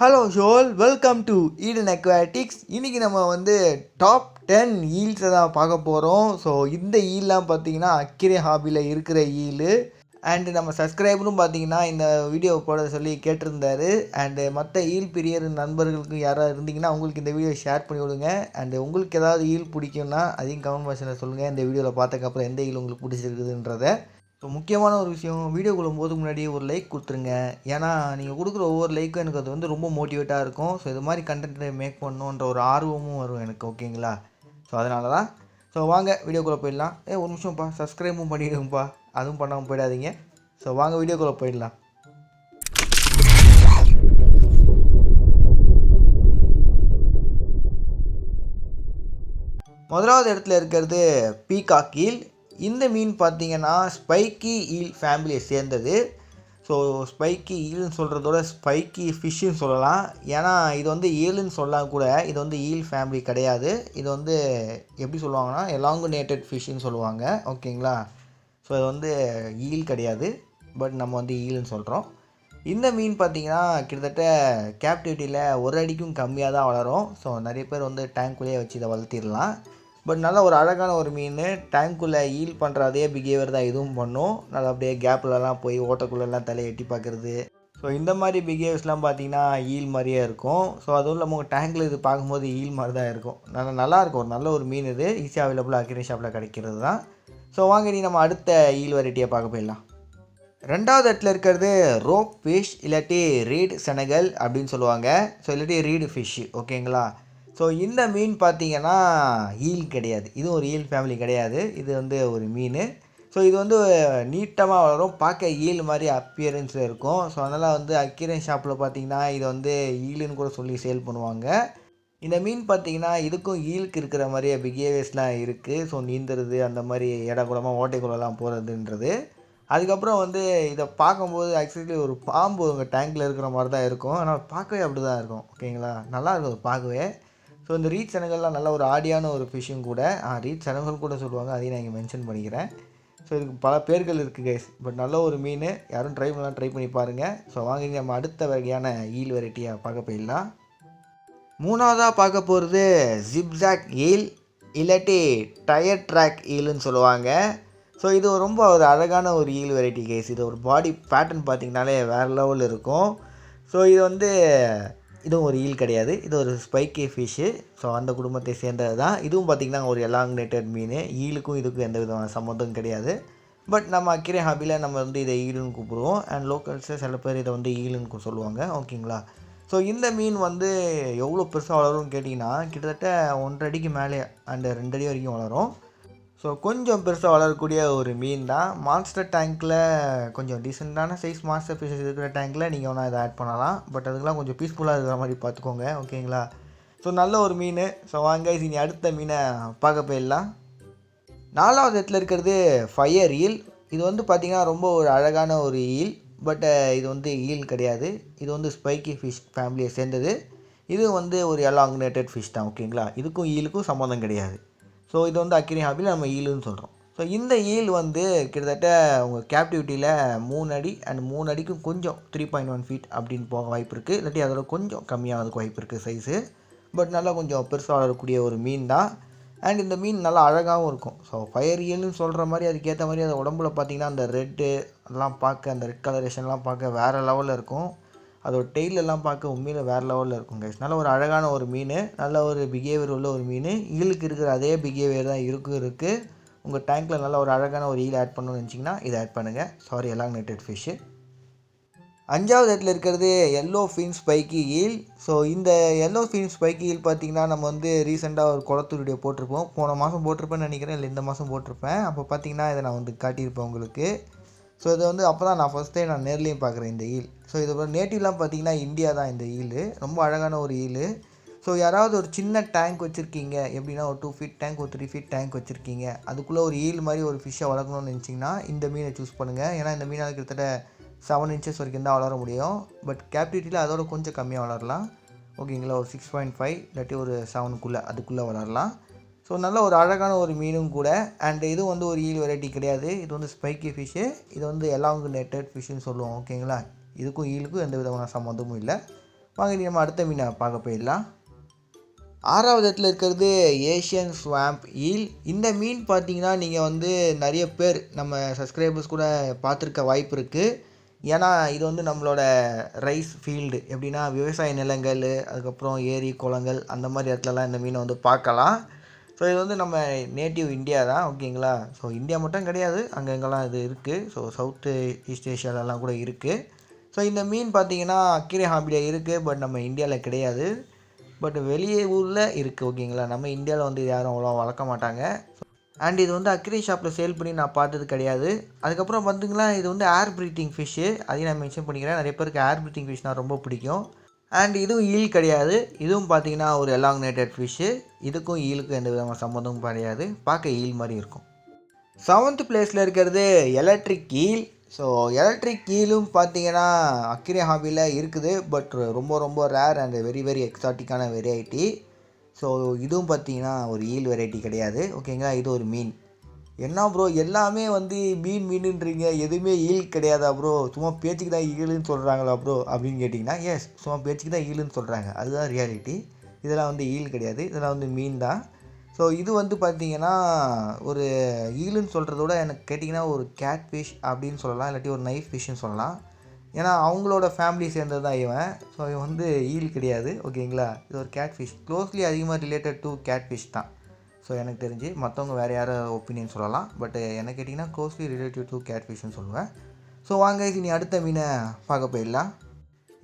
Hello ஷோல் welcome to Eden Aquatics. இன்றைக்கி நம்ம டாப் 10 ஈல்ஸை தான் பார்க்க போகிறோம். ஸோ இந்த ஈல்லாம் பார்த்தீங்கன்னா அக்கிரே ஹாபியில் இருக்கிற ஈலு. அண்டு நம்ம சப்ஸ்கிரைபரும் பார்த்தீங்கன்னா இந்த வீடியோ போட சொல்லி கேட்டிருந்தாரு. அண்டு மற்ற ஈல் பிரியர் நண்பர்களுக்கு யாராவது இருந்தீங்கன்னா உங்களுக்கு இந்த வீடியோ ஷேர் பண்ணி விடுங்க. அண்டு உங்களுக்கு ஏதாவது ஈல் பிடிக்கும்னா அதையும் கமெண்ட் பாக்ஸில் சொல்லுங்கள். இந்த வீடியோவில் பார்த்ததுக்கப்புறம் எந்த ஈல் உங்களுக்கு பிடிச்சிருக்குதுன்றதை. ஸோ முக்கியமான ஒரு விஷயம், வீடியோக்குள்ளே போகிறதுக்கு முன்னாடி ஒரு லைக் கொடுத்துருங்க. ஏன்னா நீங்கள் கொடுக்குற ஒவ்வொரு லைக்கும் எனக்கு அது ரொம்ப மோட்டிவேட்டாக இருக்கும். ஸோ இது மாதிரி கண்டென்ட்டை மேக் பண்ணணுன்ற ஒரு ஆர்வமும் வரும் எனக்கு. ஓகேங்களா? ஸோ அதனால தான். ஸோ வாங்க வீடியோக்குள்ளே போயிடலாம். ஒரு நிமிஷம்ப்பா, சப்ஸ்கிரைபும் பண்ணிவிடுங்கப்பா, அதுவும் பண்ணாமல் போயிடாதீங்க. ஸோ வாங்க வீடியோக்குள்ளே போயிடலாம். முதலாவது இடத்துல இருக்கிறது பீகாக் ஈல். இந்த மீன் பார்த்தீங்கன்னா ஸ்பைக்கி ஈல் ஃபேமிலியை சேர்ந்தது. ஸோ ஸ்பைக்கி ஈல்னு சொல்கிறதோட ஸ்பைக்கி ஃபிஷ்ஷுன்னு சொல்லலாம். ஏன்னா இது ஈல்னு சொல்லலாம் கூட, இது ஈல் ஃபேமிலி கிடையாது. இது எப்படி சொல்லுவாங்கன்னா எலாங்குனேட்டட் ஃபிஷ்ஷுன்னு சொல்லுவாங்க. ஓகேங்களா? ஸோ இது ஈல் கிடையாது, பட் நம்ம ஈல்னு சொல்கிறோம். இந்த மீன் பார்த்திங்கன்னா கிட்டத்தட்ட கேப்டிவிட்டியில் ஒரு அடிக்கும் கம்மியாக தான் வளரும். ஸோ நிறைய பேர் டேங்க்குள்ளேயே வச்சு இதை வளர்த்திடலாம். பட் நல்லா ஒரு அழகான ஒரு மீன். டேங்க்குள்ளே ஈல் பண்ணுற அதே பிஹேவியர் தான் இதுவும் பண்ணும். நல்லா அப்படியே கேப்லலாம் போய் ஓட்டக்குள்ளெல்லாம் தலையை எட்டி பார்க்குறது. ஸோ இந்த மாதிரி பிஹேவியர்ஸ்லாம் பார்த்திங்கன்னா ஈல் மாதிரியே இருக்கும். ஸோ அதுவும் இல்லாமல் உங்கள் டேங்கில் இது பார்க்கும்போது ஈல் மாதிரி தான் இருக்கும். நல்லாயிருக்கும். ஒரு நல்ல ஒரு மீன் இது. ஈஸியாக அவைலபிளாக அக்வேரியம் ஷாப்பில் கிடைக்கிறது தான். ஸோ வாங்க நீ நம்ம அடுத்த ஈல் வெரைட்டியை பார்க்க போயிடலாம். ரெண்டாவது இடத்துல இருக்கிறது ரோப் ஃபிஷ், இல்லாட்டி ரீடு செனகல் அப்படின்னு சொல்லுவாங்க. ஸோ இல்லாட்டி ரீடு ஃபிஷ்ஷு. ஓகேங்களா? ஸோ இந்த மீன் பார்த்திங்கன்னா ஈல் கிடையாது. இதுவும் ஒரு ஈல் ஃபேமிலி கிடையாது. இது ஒரு மீன். ஸோ இது நீட்டமாக வளரும். பார்க்க ஈல் மாதிரி அப்பியரன்ஸில் இருக்கும். ஸோ அதனால் அக்வேரியம் ஷாப்பில் பார்த்திங்கன்னா இது ஈலுன்னு கூட சொல்லி சேல் பண்ணுவாங்க. இந்த மீன் பார்த்திங்கன்னா இதுக்கும் ஈலுக்கு இருக்கிற மாதிரியே பிஹேவியர்ஸ்லாம் இருக்குது. ஸோ நீந்துறது, அந்த மாதிரி இடகுடமாக ஓட்டைக்குள்ளெல்லாம் போகிறதுன்றது. அதுக்கப்புறம் இதை பார்க்கும்போது ஆக்சுவலி ஒரு பாம்பு உங்கள் டேங்கில் இருக்கிற மாதிரி தான் இருக்கும். ஆனால் பார்க்கவே அப்படி தான் இருக்கும். ஓகேங்களா? நல்லாயிருக்கும் பார்க்கவே. ஸோ இந்த ரீட் செனகல்லாம் நல்ல ஒரு ஆடியான ஒரு ஃபிஷ்ஷும் கூட. ரீட் செனகல் கூட சொல்லுவாங்க, அதையும் நான் இங்கே மென்ஷன் பண்ணிக்கிறேன். ஸோ இதுக்கு பல பேர்கள் இருக்குது கைஸ். பட் நல்ல ஒரு மீன். யாரும் ட்ரை பண்ணி பாருங்கள். ஸோ வாங்கி நம்ம அடுத்த வகையான ஈல் வெரைட்டியாக பார்க்க போயிடலாம். மூணாவதாக பார்க்க போகிறது ஜிப்ஜாக் ஈல், இல்லாட்டி டயர் ட்ராக் ஈல்னு சொல்லுவாங்க. ஸோ இது ரொம்ப ஒரு அழகான ஒரு ஈல் வெரைட்டி கைஸ். இது ஒரு பாடி பேட்டர்ன் பார்த்திங்கனாலே வேறு லெவலில் இருக்கும். ஸோ இதுவும் ஒரு ஈல் கிடையாது. இது ஒரு ஸ்பைக்கி ஃபிஷ்ஷு. ஸோ அந்த குடும்பத்தை சேர்ந்தது தான். இதுவும் பார்த்திங்கன்னா ஒரு எலாங்குனேட்டட் மீன். ஈலுக்கும் இதுக்கும் எந்த விதமான சம்மந்தம் கிடையாது. பட் நம்ம அக்வேரியம் ஹாபியில் நம்ம இதை ஈலுன்னு கூப்பிடுவோம். அண்ட் லோக்கல்ஸில் சில பேர் இதை ஈலுன்னு சொல்லுவாங்க. ஓகேங்களா? ஸோ இந்த மீன் எவ்வளோ பெருசாக வளரும்னு கேட்டிங்கன்னா கிட்டத்தட்ட 1.5 அடிக்கு மேலே அண்ட் 2 அடி வரைக்கும் வளரும். ஸோ கொஞ்சம் பெருசாக வளரக்கூடிய ஒரு மீன் தான். மான்ஸ்டர் டேங்க்கில் கொஞ்சம் டீசெண்டான சைஸ் மான்ஸ்டர் ஃபிஷஸ் இருக்கிற டேங்க்கில் நீங்கள் வேணால் இதை ஆட் பண்ணலாம். பட் அதுக்கெலாம் கொஞ்சம் பீஸ்ஃபுல்லாக இருக்கிற மாதிரி பார்த்துக்கோங்க. ஓகேங்களா? ஸோ நல்ல ஒரு மீன். ஸோ வாங்க இனி அடுத்த மீனை பார்க்க போயிடலாம். நாலாவது இடத்துல இருக்கிறது ஃபயர் ஈல். இது பார்த்திங்கன்னா ரொம்ப ஒரு அழகான ஒரு ஈல். பட் இது ஈல் கிடையாது. இது ஸ்பைக்கி ஃபிஷ் ஃபேமிலியை சேர்ந்தது. இது ஒரு எலாங்குனேட்டட் ஃபிஷ் தான். ஓகேங்களா? இதுக்கும் ஈலுக்கும் சம்மந்தம் கிடையாது. ஸோ இது அக்வேரியம் ஹாபியில் நம்ம ஈலுன்னு சொல்கிறோம். ஸோ இந்த ஈல் கிட்டத்தட்ட உங்கள் கேப்டிவிட்டியில் 3 அடி அண்ட் 3 அடிக்கும் கொஞ்சம் 3.1 ஃபீட் அப்படின்னு போக வாய்ப்பு இருக்குது. இல்லாட்டி அதோட கொஞ்சம் கம்மியாகிறதுக்கு வாய்ப்பு இருக்குது சைஸு. பட் நல்லா கொஞ்சம் பெருசாக வளரக்கூடிய ஒரு மீன் தான். அண்ட் இந்த மீன் நல்லா அழகாகவும் இருக்கும். ஸோ ஃபயர் ஈல்னு சொல்கிற மாதிரி அதுக்கேற்ற மாதிரி அது உடம்புல பார்த்திங்கன்னா அந்த ரெட்டு அதெல்லாம் பார்க்க, அந்த ரெட் கலரேஷன்லாம் பார்க்க வேறு லெவலில் இருக்கும். அதோட டெய்லெல்லாம் பார்க்க உண்மையில் வேறு லெவலில் இருக்கும் கைஸ். நல்ல ஒரு அழகான ஒரு மீன். நல்ல ஒரு பிஹேவியர் உள்ள ஒரு மீன். ஈலுக்கு இருக்கிற அதே பிஹேவியர் தான் இருக்குது. உங்கள் டேங்க்கில் நல்ல ஒரு அழகான ஒரு ஈல் ஆட் பண்ணணும்னு நினச்சிங்கன்னா இதை ஆட் பண்ணுங்கள். Sorry, elongated fish. அஞ்சாவது இடத்துல இருக்கிறது yellow fin spiky eel. So இந்த எல்லோ ஃபின் ஸ்பைக்கி ஈல் பார்த்திங்கன்னா நம்ம ரீசெண்டாக ஒரு குளத்தூர் வீடியோ போட்டிருப்போம். போன மாதம் போட்டிருப்பேன்னு நினைக்கிறேன், இல்லை இந்த மாதம் போட்டிருப்பேன். அப்போ பார்த்திங்கன்னா இதை நான் காட்டியிருப்பேன் உங்களுக்கு. ஸோ இது அப்போ தான் நான் ஃபஸ்ட் டைம் நேர்லேயும் பார்க்குறேன் இந்த ஈல். ஸோ இதோட நேட்டிவ்லாம் பார்த்திங்கன்னா இந்தியா தான் இந்த ஈல். ரொம்ப அழகான ஒரு ஈல். ஸோ யாராவது ஒரு சின்ன டேங்க் வச்சுருக்கீங்க, எப்படின்னா ஒரு 2 ஃபீட் டேங்க், ஒரு 3 ஃபீட் டேங்க் வச்சுருக்கீங்க, அதுக்குள்ளே ஒரு ஈல் மாதிரி ஒரு ஃபிஷ்ஷை வளர்க்கணும்னு நினச்சிங்கன்னா இந்த மீனை சூஸ் பண்ணுங்கள். ஏன்னா இந்த மீனால் கிட்டத்தட்ட 7 இன்ச்சஸ் வரைக்கும் தான் வளர முடியும். பட் கேப்டிவிட்டியில் அதோட கொஞ்சம் கம்மியாக வளரலாம். ஓகேங்களா? ஒரு 6.5 இல்லாட்டி ஒரு 7 அதுக்குள்ளே வளரலாம். ஸோ நல்ல ஒரு அழகான ஒரு மீனும் கூட. அண்ட் இது ஒரு ஈல் வெரைட்டி கிடையாது. இது ஸ்பைக்கி ஃபிஷ்ஷு. இது எலாங்குனேட்டட் ஃபிஷ்ஷுன்னு சொல்லுவோம். ஓகேங்களா? இதுக்கும் ஈலுக்கும் எந்த விதமான சம்மந்தமும் இல்லை. வாங்க நம்ம அடுத்த மீனை பார்க்க போயிடலாம். 6வது இடத்துல இருக்கிறது ஏஷியன் ஸ்வாம்ப் ஈல். இந்த மீன் பார்த்தீங்கன்னா நீங்கள் வந்து நிறைய பேர் நம்ம சப்ஸ்கிரைபர்ஸ் கூட பார்த்துருக்க வாய்ப்பு இருக்குது. ஏன்னா இது வந்து நம்மளோட ரைஸ் ஃபீல்டு, எப்படின்னா விவசாய நிலங்கள், அதுக்கப்புறம் ஏரி குளங்கள் அந்த மாதிரி இடத்துலலாம் இந்த மீனை வந்து பார்க்கலாம். ஸோ இது வந்து நம்ம நேட்டிவ் இந்தியா தான், ஓகேங்களா. ஸோ இந்தியா மட்டும் கிடையாது, அங்கங்கெல்லாம் இது இருக்குது. ஸோ சவுத்து ஈஸ்ட் ஏஷியாலலாம் கூட இருக்குது. ஸோ இந்த மீன் பார்த்திங்கன்னா அக்கிரே ஹாபியில் இருக்குது, பட் நம்ம இந்தியாவில் கிடையாது. பட் வெளியே ஊரில் இருக்குது, ஓகேங்களா. நம்ம இந்தியாவில் வந்து யாரும் அவ்வளோ வளர்க்க மாட்டாங்க. அண்ட் இது வந்து அக்ரி ஷாப்பில் சேல் பண்ணி நான் பார்த்தது கிடையாது. அதுக்கப்புறம் பார்த்திங்களா இது வந்து ஏர் ப்ரீத்திங் ஃபிஷ்ஷு, அதையும் நான் மென்ஷன் பண்ணிக்கிறேன். நிறைய பேருக்கு ஏர் ப்ரீத்திங் ஃபிஷ்னால் ரொம்ப பிடிக்கும். அண்ட் இதுவும் ஈல் கிடையாது. இதுவும் பார்த்திங்கன்னா ஒரு எலாங்னேட்டட் ஃபிஷ்ஷு. இதுக்கும் ஈலுக்கும் எந்த விதமான சம்மந்தமும் கிடையாது. பார்க்க ஈல் மாதிரி இருக்கும். 7th பிளேஸில் இருக்கிறது எலக்ட்ரிக் ஈல். ஸோ எலக்ட்ரிக் ஈலும் பார்த்திங்கன்னா அக்ரி ஹாபியில் இருக்குது, பட் ரொம்ப ரொம்ப ரேர் அண்ட் வெரி வெரி எக்ஸாட்டிக்கான வெரைட்டி. ஸோ இதுவும் பார்த்திங்கன்னா ஒரு ஈல் வெரைட்டி கிடையாது, ஓகேங்களா. இது ஒரு மீன். என்ன ப்ரோ எல்லாமே வந்து மீனுன்றீங்க, எதுவுமே ஈல் கிடையாதா ப்ரோ, சும்மா பேச்சுக்கு தான் ஈலுன்னு சொல்கிறாங்களா ப்ரோ அப்படின்னு கேட்டிங்கன்னா, எஸ், சும்மா பேச்சுக்கு தான் ஈலுன்னு சொல்கிறாங்க, அதுதான் ரியாலிட்டி. இதெல்லாம் வந்து ஈல் கிடையாது, இதெல்லாம் வந்து மீன் தான். ஸோ இது வந்து பார்த்திங்கன்னா ஒரு ஈலுன்னு சொல்கிறத விட எனக்கு கேட்டிங்கன்னா ஒரு கேட் ஃபிஷ் அப்படின்னு சொல்லலாம், இல்லாட்டி ஒரு நைஃப் ஃபிஷ்ஷுன்னு சொல்லலாம். ஏன்னா அவங்களோட ஃபேமிலி சேர்ந்தது தான் இவன். ஸோ இவன் வந்து ஈல் கிடையாது, ஓகேங்களா. இது ஒரு கேட் ஃபிஷ், க்ளோஸ்லி அதிகமாக ரிலேட்டட் டு கேட் ஃபிஷ் தான். ஸோ எனக்கு தெரிஞ்சு மற்றவங்க வேறு யாரும் ஒப்பீனியன் சொல்லலாம், பட் என்ன கேட்டிங்கன்னா க்ளோஸ்லி ரிலேட்டிவ் டு கேட் ஃபிஷ்னு சொல்லுவேன். ஸோ வாங்க இனி அடுத்த மீனை பார்க்க போயிடலாம்.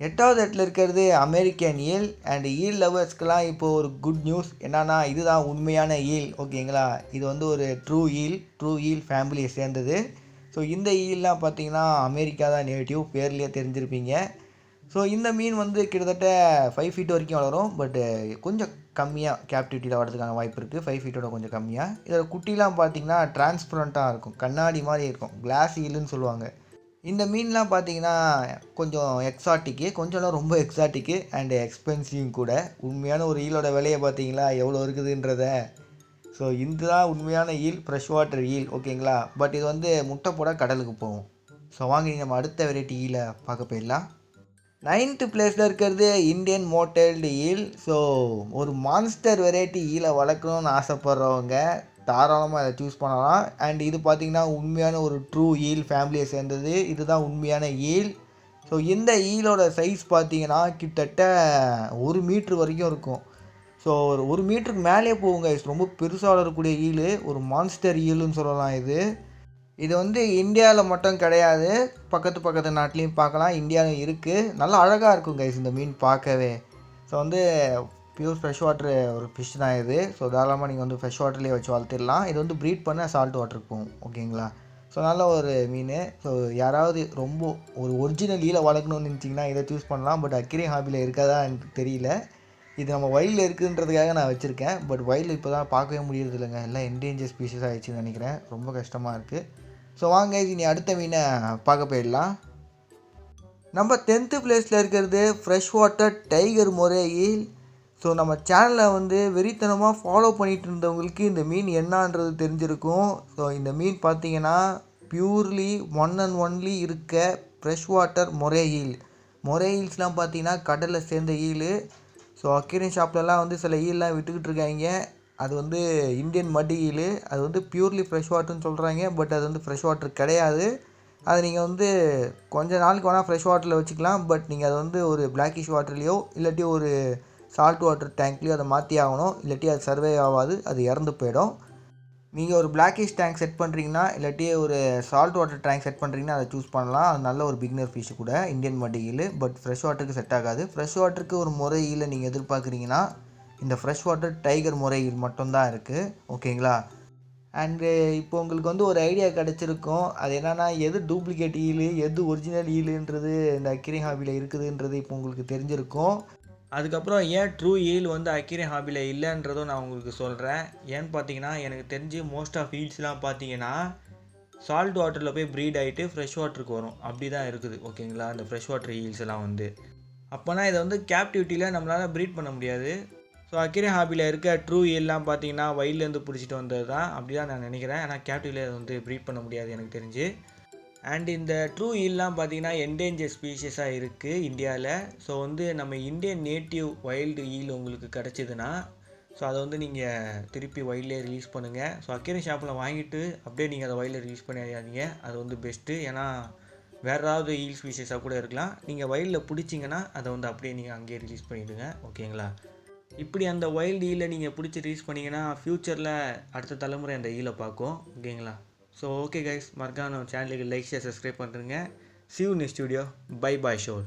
8வது இடத்துல இருக்கிறது அமெரிக்கன் ஈல். அண்ட் ஈல் லவர்ஸ்க்கெலாம் இப்போது ஒரு குட் நியூஸ் என்னன்னா, இதுதான் உண்மையான ஈல், ஓகேங்களா. இது வந்து ஒரு ட்ரூ ஈல் ஃபேமிலியை சேர்ந்தது. ஸோ இந்த ஈல்லாம் பார்த்திங்கன்னா அமெரிக்கா தான் நேட்டிவ், பேர்லேயே தெரிஞ்சிருப்பீங்க. ஸோ இந்த மீன் வந்து கிட்டத்தட்ட 5 ஃபீட் வரைக்கும் வளரும், பட்டு கொஞ்சம் கம்மியாக கேப்டிவிட்டியில் வரதுக்கான வாய்ப்பு இருக்குது, 5 ஃபீட்டோட கொஞ்சம் கம்மியாக. இதில் குட்டிலாம் பார்த்திங்கன்னா டிரான்ஸ்பரண்ட்டாக இருக்கும், கண்ணாடி மாதிரி இருக்கும், கிளாஸ் ஈலுன்னு சொல்லுவாங்க. இந்த மீன்லாம் பார்த்திங்கன்னா கொஞ்சம் எக்ஸாட்டிக்கு, கொஞ்சம்லாம் ரொம்ப எக்ஸாட்டிக்கு அண்டு எக்ஸ்பென்சிவும் கூட. உண்மையான ஒரு ஈலோட விலையை பார்த்தீங்களா எவ்வளோ இருக்குதுன்றத. ஸோ இதுதான் உண்மையான ஈல், ஃப்ரெஷ் வாட்டர் ஈல், ஓகேங்களா. பட் இது வந்து முட்டை போட கடலுக்கு போகும். ஸோ வாங்க நம்ம அடுத்த வெரைட்டி ஈலை பார்க்க போயிடலாம். 9th பிளேஸில் இருக்கிறது இந்தியன் மோட்டல்டு ஈல். ஸோ ஒரு மான்ஸ்டர் வெரைட்டி ஈலை வளர்க்கணும்னு ஆசைப்பட்றவங்க தாராளமாக அதை சூஸ் பண்ணலாம். அண்ட் இது பார்த்திங்கன்னா உண்மையான ஒரு ட்ரூ ஈல் ஃபேமிலியை சேர்ந்தது, இதுதான் உண்மையான ஈல். ஸோ இந்த ஈலோட சைஸ் பார்த்திங்கன்னா கிட்டத்தட்ட 1 மீட்ரு வரைக்கும் இருக்கும். ஸோ ஒரு மீட்டருக்கு மேலேயே போகுங்க, ரொம்ப பெருசாக வளரக்கூடிய ஈல், ஒரு மான்ஸ்டர் ஈலுன்னு சொல்லலாம். இது வந்து இந்தியாவில் மட்டும் கிடையாது, பக்கத்து நாட்டிலையும் பார்க்கலாம், இந்தியாவிலும் இருக்குது. நல்லா அழகாக இருக்கும் கைஸ் இந்த மீன் பார்க்கவே. ஸோ வந்து பியூர் ஃப்ரெஷ் வாட்டர் ஒரு ஃபிஷ் தான் இது. ஸோ தாராளமாக நீங்கள் வந்து ஃப்ரெஷ் வாட்டர்லேயே வச்சு வளர்த்திடலாம். இது வந்து ப்ரீட் பண்ண சால்ட் வாட்டருக்கு போகும், ஓகேங்களா. ஸோ நல்ல ஒரு மீன். ஸோ யாராவது ரொம்ப ஒரு ஒரிஜினல் ஈலை வளர்க்கணும்னு நினச்சிங்கன்னா இதை சூஸ் பண்ணலாம். பட் அக்ரி ஹாபியில் இருக்காதா எனக்கு தெரியல. இது நம்ம வைல்டில் இருக்குன்றதுக்காக நான் வச்சுருக்கேன், பட் வைல்டு இப்போ தான் பார்க்கவே முடியறது இல்லைங்க, எல்லாம் என்டேஞ்சர் ஸ்பீஷஸ் ஆகிடுச்சின்னு நினைக்கிறேன், ரொம்ப கஷ்டமாக இருக்குது. ஸோ வாங்க இனி அடுத்த மீனை பார்க்க போயிடலாம். நம்ம 10th பிளேஸில் இருக்கிறது fresh water tiger moray eel. So நம்ம சேனலை வந்து வெறித்தனமாக ஃபாலோ பண்ணிகிட்டு இருந்தவங்களுக்கு இந்த மீன் என்னன்றது தெரிஞ்சிருக்கும். ஸோ இந்த மீன் பார்த்திங்கன்னா பியூர்லி ஒன் அண்ட் ஒன்லி இருக்க ஃப்ரெஷ் வாட்டர் மொரே ஈல்ஸ்லாம் பார்த்திங்கன்னா கடலில் சேர்ந்த ஈல். ஸோ அக்வேரியம் ஷாப்லலாம் வந்து சில ஈல்லாம் விட்டுக்கிட்டு இருக்காங்க, அது வந்து இந்தியன் மட் ஈல், அது வந்து பியூர்லி ஃப்ரெஷ் வாட்டர்னு சொல்கிறாங்க, பட் அது வந்து ஃப்ரெஷ் வாட்டர் கிடையாது. அது நீங்கள் வந்து கொஞ்ச நாளுக்கு வேணால் ஃப்ரெஷ் வாட்டரில் வச்சுக்கலாம், பட் நீங்கள் அதை வந்து ஒரு பிளாக்கிஷ் வாட்டர்லேயோ இல்லாட்டி ஒரு சால்ட் வாட்டர் டேங்க்லேயோ அதை மாற்றி ஆகணும், இல்லாட்டி அது சர்வே ஆகாது, அது இறந்து போயிடும். நீங்கள் ஒரு பிளாக்கிஷ் டேங்க் செட் பண்ணுறீங்கன்னா இல்லாட்டி ஒரு சால்ட் வாட்டர் டேங்க் செட் பண்ணுறீங்கன்னா அதை சூஸ் பண்ணலாம், அது நல்ல ஒரு பிகினர் ஃபிஷ் கூட, இந்தியன் மட் ஈல். பட் ஃப்ரெஷ் வாட்டருக்கு செட் ஆகாது. ஃப்ரெஷ் வாட்டருக்கு ஒரு முறை ஈலை நீங்கள் எதிர்பார்க்குறீங்கன்னா இந்த fresh water tiger moray eel மட்டும்தான் இருக்குது, ஓகேங்களா. அண்டு இப்போ உங்களுக்கு வந்து ஒரு ஐடியா கிடச்சிருக்கும், அது என்னென்னா எது டூப்ளிகேட் ஈலு எது ஒரிஜினல் ஈலுன்றது இந்த அக்ரி ஹாபியில் இருக்குதுன்றது இப்போ உங்களுக்கு தெரிஞ்சிருக்கும். அதுக்கப்புறம் ஏன் ட்ரூ ஈல் வந்து அக்ரி ஹாபியில் இல்லைன்றதும் நான் உங்களுக்கு சொல்கிறேன். ஏன்னு பார்த்தீங்கன்னா எனக்கு தெரிஞ்சு மோஸ்ட் ஆஃப் ஈல்ஸ்லாம் பார்த்தீங்கன்னா சால்ட் வாட்டரில் போய் ப்ரீட் ஆகிட்டு ஃப்ரெஷ் வாட்டருக்கு வரும், அப்படி தான் இருக்குது, ஓகேங்களா. இந்த ஃப்ரெஷ் வாட்டர் ஈல்ஸ் எல்லாம் வந்து அப்போனா இதை வந்து கேப்டிவிட்டியில் நம்மளால் ப்ரீட் பண்ண முடியாது. ஸோ அக்ரி ஹாபியில் இருக்க ட்ரூ ஈல்லாம் பார்த்தீங்கன்னா வைல்ட்லேருந்து பிடிச்சிட்டு வந்தது தான், அப்படி தான் நான் நினைக்கிறேன். ஆனால் கேப்டிவில் வந்து ப்ரீட் பண்ண முடியாது எனக்கு தெரிஞ்சு. அண்ட் இந்த ட்ரூ ஈல்லாம் பார்த்தீங்கன்னா என்டேஞ்சர் ஸ்பீஷஸாக இருக்குது இந்தியாவில். ஸோ வந்து நம்ம இந்தியன் நேட்டிவ் வைல்டு ஈல் உங்களுக்கு கிடச்சிதுன்னா ஸோ அதை வந்து நீங்கள் திருப்பி வைல்ட்லேயே ரிலீஸ் பண்ணுங்கள். ஸோ அக்வேரியம் ஷாப்பில் வாங்கிட்டு அப்படியே நீங்கள் அதை வைல்டில் ரிலீஸ் பண்ணிடாதீங்க. அது வந்து பெஸ்ட்டு. ஏன்னா வேறு ஏதாவது ஈல் ஸ்பீஷஸாக கூட இருக்கலாம். நீங்கள் வைல்டில் பிடிச்சிங்கன்னா அதை வந்து அப்படியே நீங்கள் அங்கேயே ரிலீஸ் பண்ணிவிடுங்க. ஓகேங்களா? இப்படி அந்த வைல்டு ஈலை நீங்கள் பிடிச்சி ரிலீஸ் பண்ணிங்கன்னா ஃப்யூச்சரில் அடுத்த தலைமுறை அந்த ஈலை பார்க்கும். ஓகேங்களா? ஸோ ஓகே கைஸ், மறக்காம நம்ம சேனலுக்கு லைக் ஷேர் சப்ஸ்கிரைப் பண்ணுறேங்க. See you next video. Bye bye, sure.